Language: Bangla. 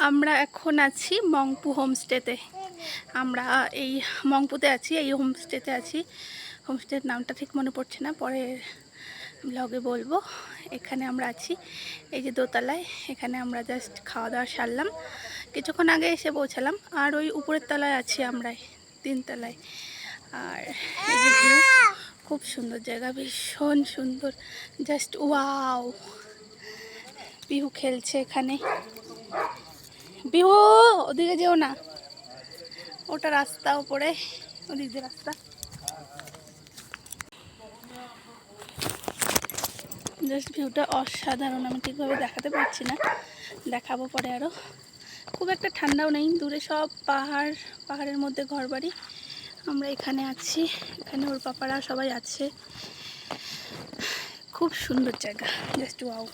আমরা এখন আছি মংপু হোমস্টেতে। আমরা এই মংপুতে আছি, এই হোমস্টেতে আছি। হোমস্টের নামটা ঠিক মনে পড়ছে না, পরে ব্লগে বলবো। এখানে আমরা আছি, এই যে দোতলায়। এখানে আমরা জাস্ট খাওয়া দাওয়া সারলাম, কিছুক্ষণ আগে এসে পৌঁছালাম। আর ওই উপরের তলায় আছি আমরা, 3 তলায়। আর এই যে ভিউ, খুব সুন্দর জায়গা, ভীষণ সুন্দর, জাস্ট ওয়াও। বিহু খেলছে এখানে। বিহু, ওদিকে যেও না, ওটা রাস্তা উপরে, ওদিক দিয়ে রাস্তা। জাস্ট ভিউটা অসাধারণ, আমি ঠিকভাবে দেখাতে পারছি না, দেখাবো পরে আরও। খুব একটা ঠান্ডাও নেই, দূরে সব পাহাড়, পাহাড়ের মধ্যে ঘরবাড়ি। আমরা এখানে আছি, এখানে ওর পাপারা সবাই আছে। খুব সুন্দর জায়গা, জাস্ট ওয়াও।